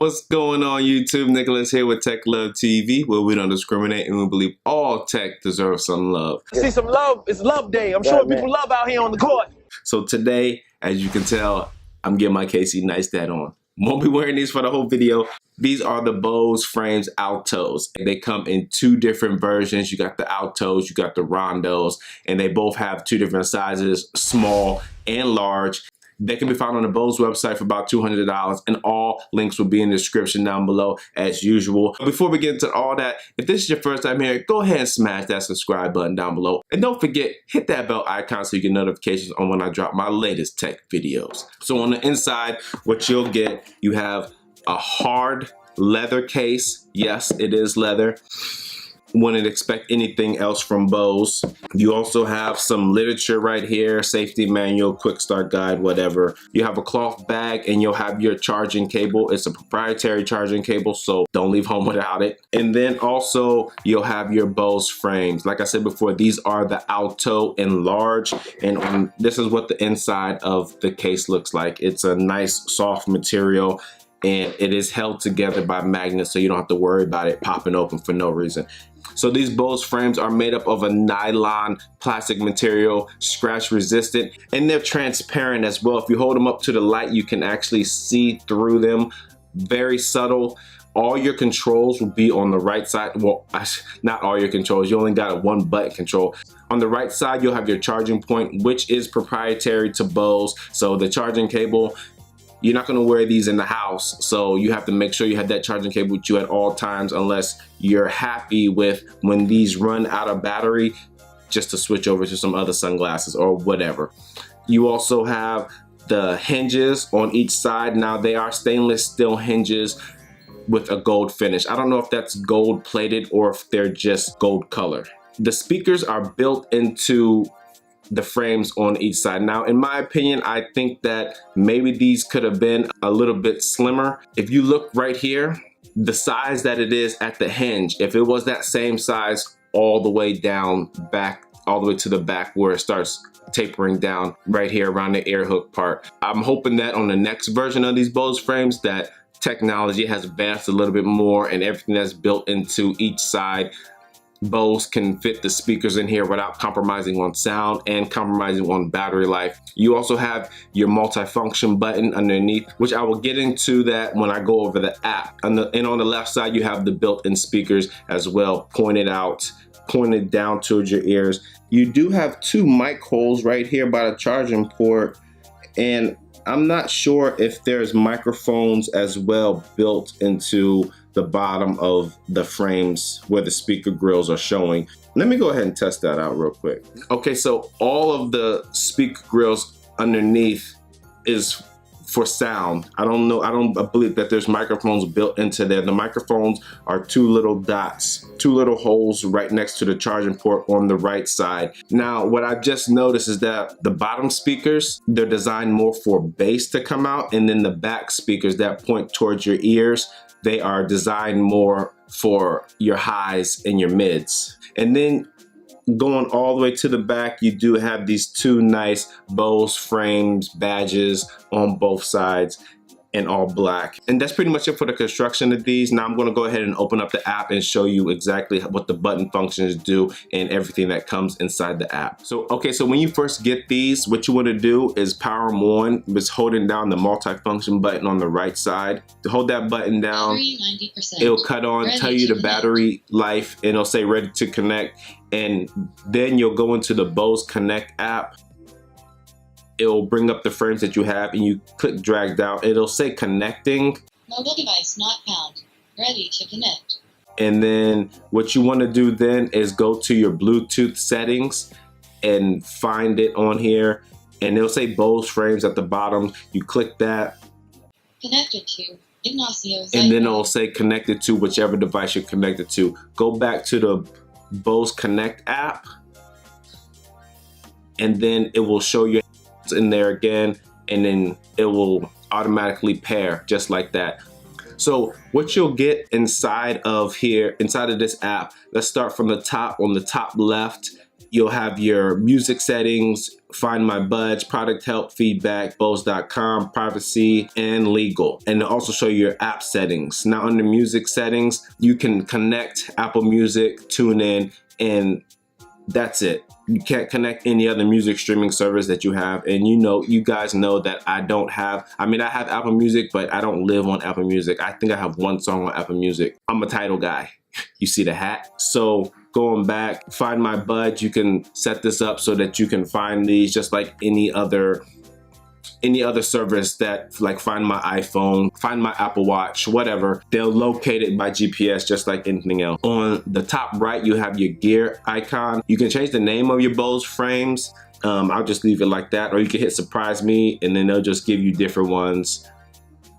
What's going on YouTube? Nicholas here with Tech Love TV, where we don't discriminate and we believe all tech deserves some love. See some love, it's love day. I'm sure people love out here on the court. So today, as you can tell, I'm getting my Casey Neistat on. Won't be wearing these for the whole video. These are the Bose Frames Altos. They come in two different versions. You got the Altos, you got the Rondos, and they both have two different sizes, small and large. They can be found on the Bose website for about $200, and all links will be in the description down below as usual. Before we get into all that, if this is your first time here, go ahead and smash that subscribe button down below. And don't forget, hit that bell icon so you get notifications on when I drop my latest tech videos. So on the inside, what you'll get, you have a hard leather case. Yes, it is leather. Wouldn't expect anything else from Bose. You also have some literature right here, safety manual, quick start guide, whatever. You have a cloth bag and you'll have your charging cable. It's a proprietary charging cable, so don't leave home without it. And then also you'll have your Bose frames. Like I said before, these are the Alto in large, and this is what the inside of the case looks like. It's a nice soft material, and it is held together by magnets, so you don't have to worry about it popping open for no reason. So these Bose frames are made up of a nylon plastic material, scratch resistant, and they're transparent as well. If you hold them up to the light, you can actually see through them. Very subtle. All your controls will be on the right side. Well, not all your controls. You only got a one button control. On the right side, you'll have your charging point, which is proprietary to Bose. So the charging cable, you're not gonna wear these in the house, so you have to make sure you have that charging cable with you at all times, unless you're happy with when these run out of battery, just to switch over to some other sunglasses or whatever. You also have the hinges on each side. Now they are stainless steel hinges with a gold finish. I don't know if that's gold plated or if they're just gold color. The speakers are built into the frames on each side. Now, in my opinion, I think that maybe these could have been a little bit slimmer. If you look right here, the size that it is at the hinge, if it was that same size all the way down back, all the way to the back where it starts tapering down right here around the air hook part. I'm hoping that on the next version of these Bose frames that technology has advanced a little bit more, and everything that's built into each side, Bose can fit the speakers in here without compromising on sound and compromising on battery life. You also have your multifunction button underneath, which I will get into that when I go over the app. And on the left side, you have the built-in speakers as well, pointed down towards your ears. You do have two mic holes right here by the charging port, and I'm not sure if there's microphones as well built into the bottom of the frames where the speaker grills are showing. Let me go ahead and test that out real quick. Okay, so all of the speaker grills underneath is for sound. I don't believe that there's microphones built into there. The microphones are two little dots, two little holes right next to the charging port on the right side. Now, what I've just noticed is that the bottom speakers, they're designed more for bass to come out, and then the back speakers that point towards your ears, they are designed more for your highs and your mids. And then going all the way to the back, you do have these two nice Bose Frames badges on both sides in all black. And that's pretty much it for the construction of these. Now I'm gonna go ahead and open up the app and show you exactly what the button functions do and everything that comes inside the app. So, okay, so when you first get these, what you wanna do is power them on, just holding down the multifunction button on the right side. To hold that button down, it'll cut on, tell you the battery life, and it'll say ready to connect. And then you'll go into the Bose Connect app. It'll bring up the frames that you have, and you click drag down. It'll say connecting. Mobile device not found. Ready to connect. And then what you want to do then is go to your Bluetooth settings and find it on here. And it'll say Bose Frames at the bottom. You click that. Connected to Ignacio. And then it'll say connected to whichever device you're connected to. Go back to the Bose Connect app. And then it will show you in there again, and then it will automatically pair just like that. So what you'll get inside of here, inside of this app, let's start from the top. On the top left, you'll have your music settings, Find My Buds, product help, feedback, Bose.com, privacy, and legal. And it'll also show you your app settings. Now under music settings, you can connect Apple Music, TuneIn, and that's it. You can't connect any other music streaming service that you have. And you guys know that I have Apple Music, but I don't live on Apple Music. I think I have one song on Apple Music. I'm a Tidal guy. You see the hat? So going back, Find My Buds, you can set this up so that you can find these just like any other service that, like Find My iPhone, Find My Apple Watch, whatever. They'll locate it by GPS just like anything else. On the top right, you have your gear icon. You can change the name of your Bose Frames. I'll just leave it like that, or you can hit Surprise Me and then they'll just give you different ones.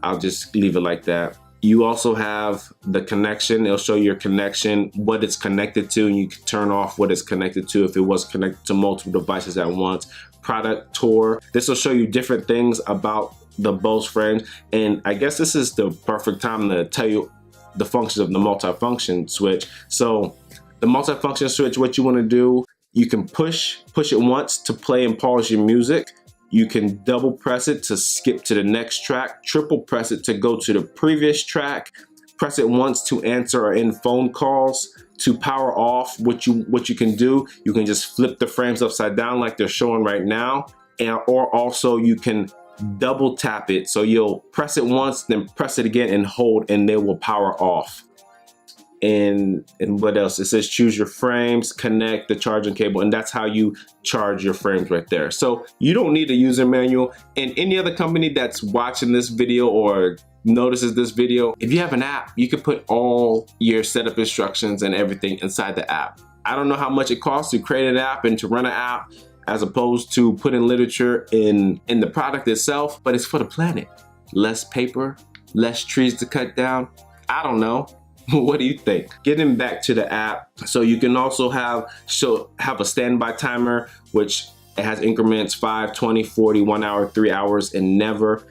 I'll just leave it like that. You also have the connection. It'll show your connection, what it's connected to, and you can turn off what it's connected to if it was connected to multiple devices at once. Product tour. This will show you different things about the Bose Frames, and I guess this is the perfect time to tell you the functions of the multifunction switch. So the multifunction switch, what you want to do, you can push it once to play and pause your music. You can double press it to skip to the next track, triple press it to go to the previous track, press it once to answer or end phone calls. To power off, what you can do, you can just flip the frames upside down like they're showing right now, or also you can double tap it. So you'll press it once, then press it again and hold, and they will power off. And what else? It says choose your frames, connect the charging cable, and that's how you charge your frames right there. So you don't need a user manual. And any other company that's watching this video or notices this video, if you have an app, you can put all your setup instructions and everything inside the app. I don't know how much it costs to create an app and to run an app as opposed to putting literature in the product itself, but it's for the planet. Less paper, less trees to cut down. I don't know. What do you think? Getting back to the app, so you can also have a standby timer, which it has increments 5, 20, 40, 1 hour, 3 hours, and never.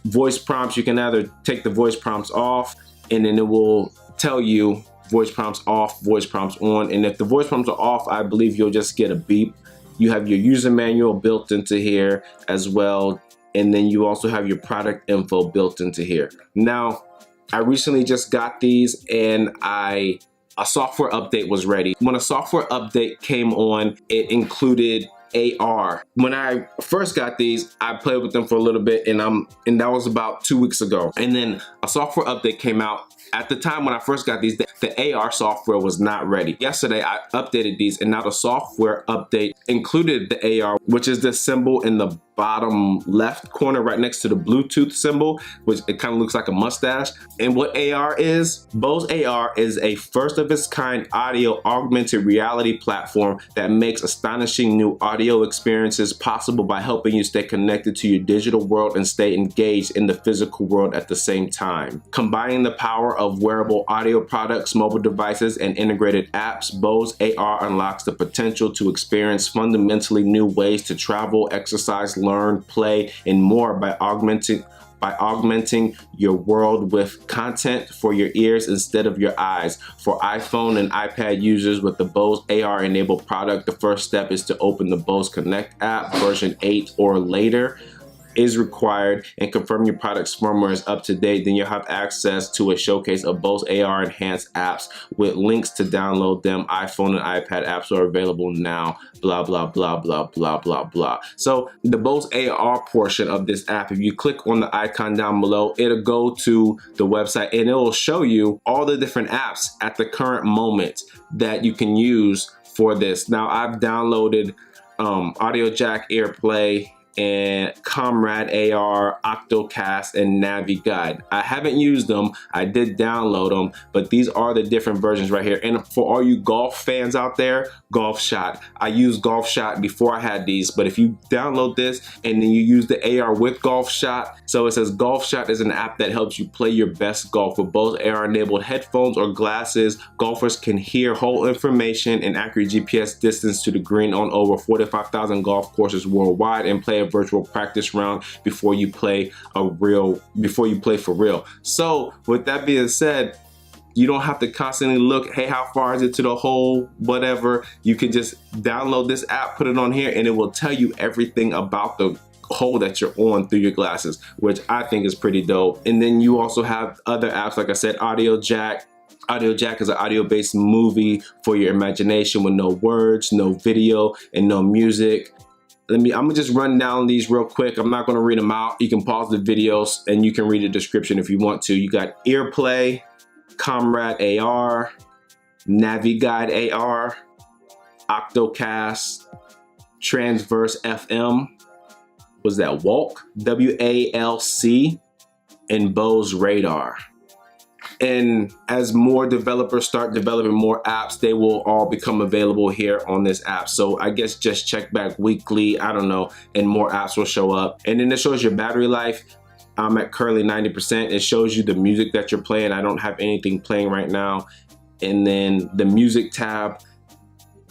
Voice prompts, you can either take the voice prompts off, and then it will tell you voice prompts off, voice prompts on. And if the voice prompts are off, I believe you'll just get a beep. You have your user manual built into here as well. And then you also have your product info built into here. Now, I recently just got these and a software update was ready. When a software update came on, it included AR. When I first got these, I played with them for a little bit, and that was about 2 weeks ago. And then a software update came out. At the time when I first got these, the AR software was not ready. Yesterday, I updated these, and now the software update included the AR, which is the symbol in the bottom left corner right next to the Bluetooth symbol, which it kind of looks like a mustache. And what AR is, Bose AR is a first of its kind audio augmented reality platform that makes astonishing new audio experiences possible by helping you stay connected to your digital world and stay engaged in the physical world at the same time. Combining the power of wearable audio products, mobile devices, and integrated apps, Bose AR unlocks the potential to experience fundamentally new ways to travel, exercise, learn, play, and more by augmenting your world with content for your ears instead of your eyes. For iPhone and iPad users with the Bose AR enabled product, the first step is to open the Bose Connect app. Version 8 or later is required, and confirm your product's firmware is up to date. Then you'll have access to a showcase of Bose AR enhanced apps with links to download them. iPhone and iPad apps are available now, blah, blah, blah, blah, blah, blah, blah. So the Bose AR portion of this app, if you click on the icon down below, it'll go to the website and it will show you all the different apps at the current moment that you can use for this. Now I've downloaded Audio Jack, AirPlay, and Comrade AR, Octocast, and NaviGuide. I haven't used them. I did download them, but these are the different versions right here. And for all you golf fans out there, Golf Shot. I used Golf Shot before I had these, but if you download this and then you use the AR with Golf Shot, so it says Golf Shot is an app that helps you play your best golf. With both AR-enabled headphones or glasses, golfers can hear hole information and accurate GPS distance to the green on over 45,000 golf courses worldwide and play a virtual practice round before you play for real. So with that being said, You don't have to constantly look, hey, how far is it to the hole, whatever. You can just download this app, put it on here, and it will tell you everything about the hole that you're on through your glasses, which I think is pretty dope. And then you also have other apps, like I said, Audio Jack. Audio Jack is an audio-based movie for your imagination with no words, no video, and no music. I'm gonna just run down these real quick. I'm not gonna read them out. You can pause the videos and you can read the description if you want to. You got Earplay, Comrade AR, NaviGuide AR, Octocast, Transverse FM, was that Walk, WALC, and Bose Radar. And as more developers start developing more apps, they will all become available here on this app. So I guess just check back weekly, I don't know, and more apps will show up. And then it shows your battery life. I'm at currently 90%. It shows you the music that you're playing. I don't have anything playing right now. And then the music tab,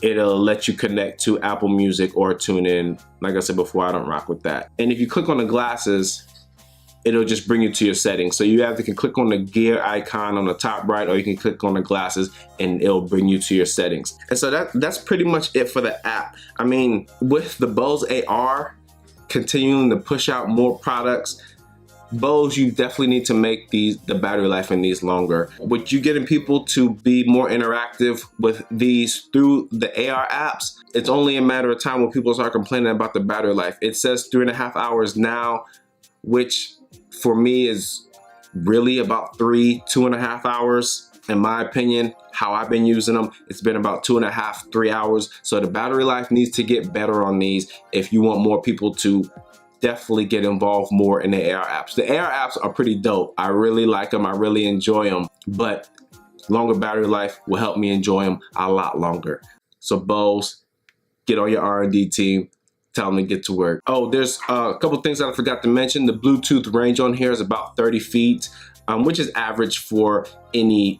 it'll let you connect to Apple Music or TuneIn. Like I said before, I don't rock with that. And if you click on the glasses, it'll just bring you to your settings. So you can click on the gear icon on the top right, or you can click on the glasses and it'll bring you to your settings. And so that's pretty much it for the app. I mean, with the Bose AR continuing to push out more products, Bose, you definitely need to make the battery life in these longer. With you getting people to be more interactive with these through the AR apps, it's only a matter of time when people start complaining about the battery life. It says 3.5 hours now, which for me is really about 2.5 hours. In my opinion, how I've been using them, it's been about 2.5, 3 hours. So the battery life needs to get better on these if you want more people to definitely get involved more in the AR apps. The AR apps are pretty dope. I really like them, I really enjoy them, but longer battery life will help me enjoy them a lot longer. So Bose, get on your R&D team, tell them to get to work. Oh, there's a couple things that I forgot to mention. The Bluetooth range on here is about 30 feet, which is average for any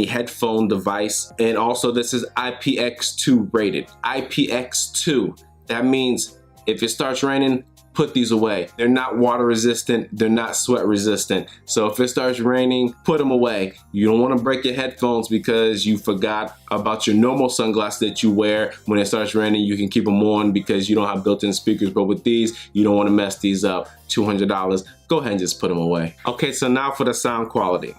headphone device. And also this is IPX2 rated. IPX2, that means if it starts raining, put these away. They're not water resistant, they're not sweat resistant. So if it starts raining, put them away. You don't want to break your headphones because you forgot about your normal sunglasses that you wear. When it starts raining, you can keep them on because you don't have built-in speakers, but with these, you don't want to mess these up. $200, go ahead and just put them away. Okay, so now for the sound quality.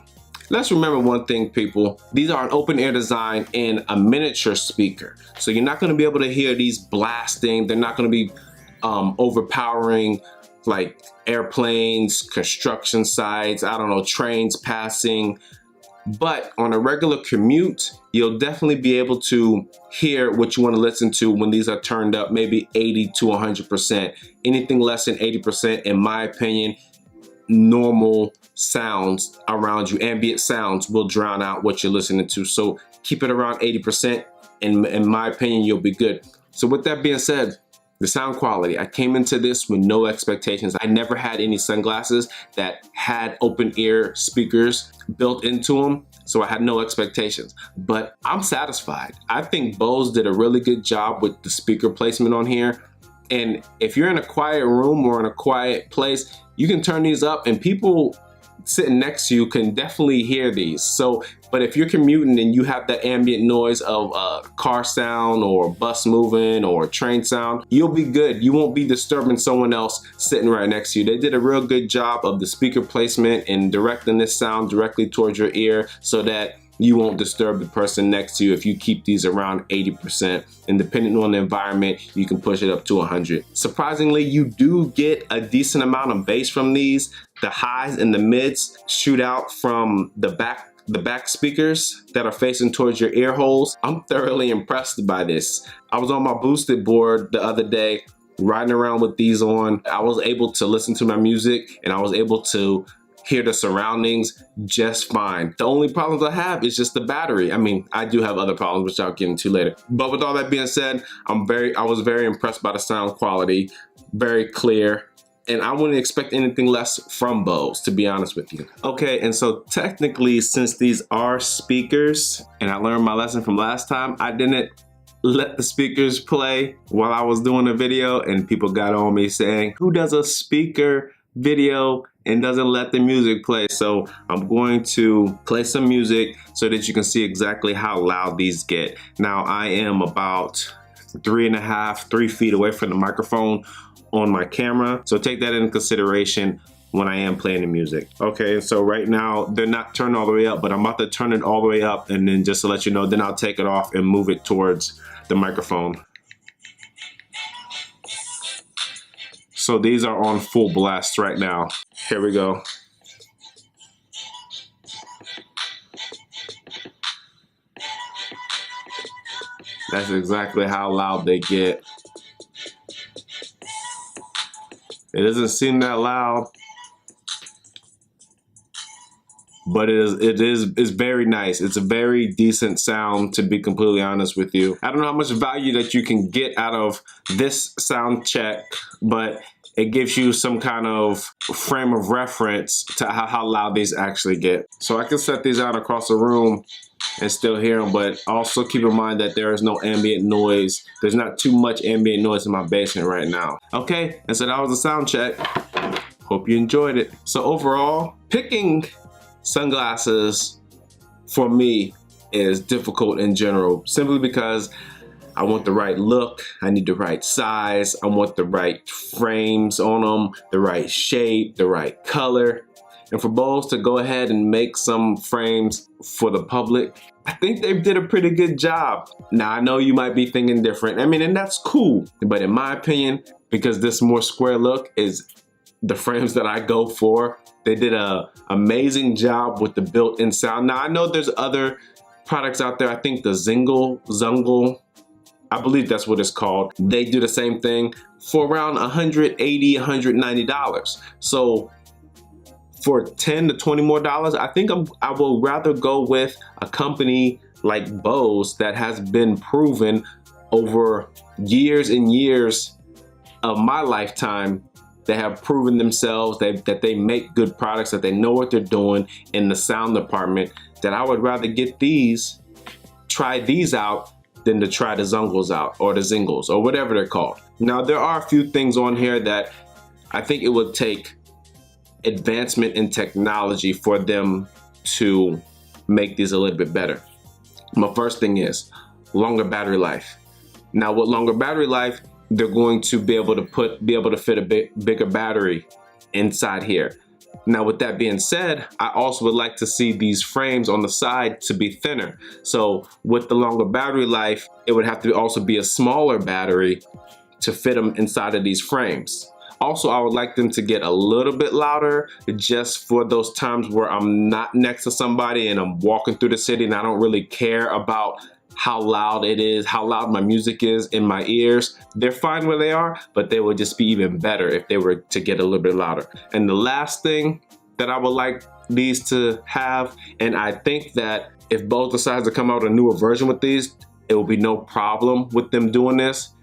Let's remember one thing, people. These are an open air design and a miniature speaker. So you're not gonna be able to hear these blasting. They're not gonna be overpowering like airplanes, construction sites, I don't know, trains passing. But on a regular commute, you'll definitely be able to hear what you want to listen to when these are turned up, maybe 80 to 100%. Anything less than 80%, in my opinion, normal sounds around you, ambient sounds, will drown out what you're listening to. So keep it around 80%, and in my opinion, you'll be good. So with that being said, the sound quality, I came into this with no expectations. I never had any sunglasses that had open ear speakers built into them, so I had no expectations. But I'm satisfied. I think Bose did a really good job with the speaker placement on here. And if you're in a quiet room or in a quiet place, you can turn these up and people sitting next to you can definitely hear these. So, but if you're commuting and you have that ambient noise of car sound or bus moving or train sound, you'll be good. You won't be disturbing someone else sitting right next to you. They did a real good job of the speaker placement and directing this sound directly towards your ear so that you won't disturb the person next to you if you keep these around 80%. And depending on the environment, you can push it up to 100. Surprisingly, you do get a decent amount of bass from these. The highs and the mids shoot out from the back speakers that are facing towards your ear holes. I'm thoroughly impressed by this. I was on my boosted board the other day, riding around with these on. I was able to listen to my music and I was able to hear the surroundings just fine. The only problems I have is just the battery. I mean, I do have other problems, which I'll get into later. But with all that being said, I was very impressed by the sound quality, very clear. And I wouldn't expect anything less from Bose, to be honest with you. Okay, and so technically, since these are speakers, and I learned my lesson from last time, I didn't let the speakers play while I was doing a video, and people got on me saying, who does a speaker video and doesn't let the music play. So I'm going to play some music so that you can see exactly how loud these get. Now I am about 3 feet away from the microphone on my camera, so take that into consideration when I am playing the music. Okay, so right now they're not turned all the way up, but I'm about to turn it all the way up, and then just to let you know, then I'll take it off and move it towards the microphone. So these are on full blast right now. Here we go. That's exactly how loud they get. It doesn't seem that loud, but it's very nice. It's a very decent sound, to be completely honest with you. I don't know how much value that you can get out of this sound check, but it gives you some kind of frame of reference to how loud these actually get. So I can set these out across the room and still hear them, but also keep in mind that there is no ambient noise. There's not too much ambient noise in my basement right now. Okay, and so that was the sound check. Hope you enjoyed it. So overall, picking sunglasses for me is difficult in general, simply because I want the right look, I need the right size, I want the right frames on them, the right shape, the right color. And for Bose to go ahead and make some frames for the public, I think they did a pretty good job. Now I know you might be thinking different, I mean, and that's cool, but in my opinion, because this more square look is the frames that I go for, they did an amazing job with the built-in sound. Now I know there's other products out there. I think the Zungle, I believe that's what it's called. They do the same thing for around $180, $190. So for $10 to $20 more, I think I will rather go with a company like Bose that has been proven over years and years of my lifetime. They have proven themselves that they make good products, that they know what they're doing in the sound department, that I would rather get try these out than to try the Zungles out, or the Zingles, or whatever they're called. Now there are a few things on here that I think it would take advancement in technology for them to make these a little bit better. My first thing is longer battery life. Now with longer battery life, they're going to be able to fit a bigger battery inside here. Now with that being said, I also would like to see these frames on the side to be thinner. So with the longer battery life, it would have to also be a smaller battery to fit them inside of these frames. Also, I would like them to get a little bit louder, just for those times where I'm not next to somebody and I'm walking through the city and I don't really care about how loud it is, how loud my music is in my ears. They're fine where they are, but they would just be even better if they were to get a little bit louder. And the last thing that I would like these to have, and I think that if Bose decides to come out a newer version with these, it will be no problem with them doing this,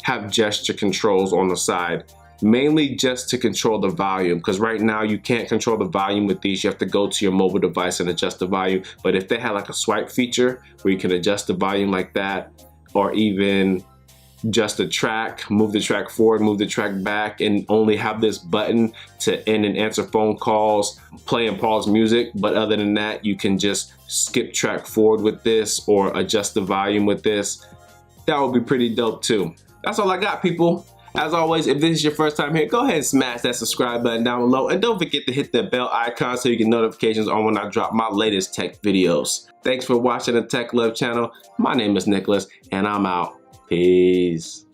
have gesture controls on the side. Mainly just to control the volume, because right now you can't control the volume with these. You have to go to your mobile device and adjust the volume. But if they had like a swipe feature where you can adjust the volume like that, or even just the track, move the track forward, move the track back, and only have this button to end and answer phone calls, play and pause music. But other than that, you can just skip track forward with this or adjust the volume with this. That would be pretty dope too. That's all I got, people. As always, if this is your first time here, go ahead and smash that subscribe button down below, and don't forget to hit that bell icon so you get notifications on when I drop my latest tech videos. Thanks for watching the Tech Love channel. My name is Nicholas, and I'm out. Peace.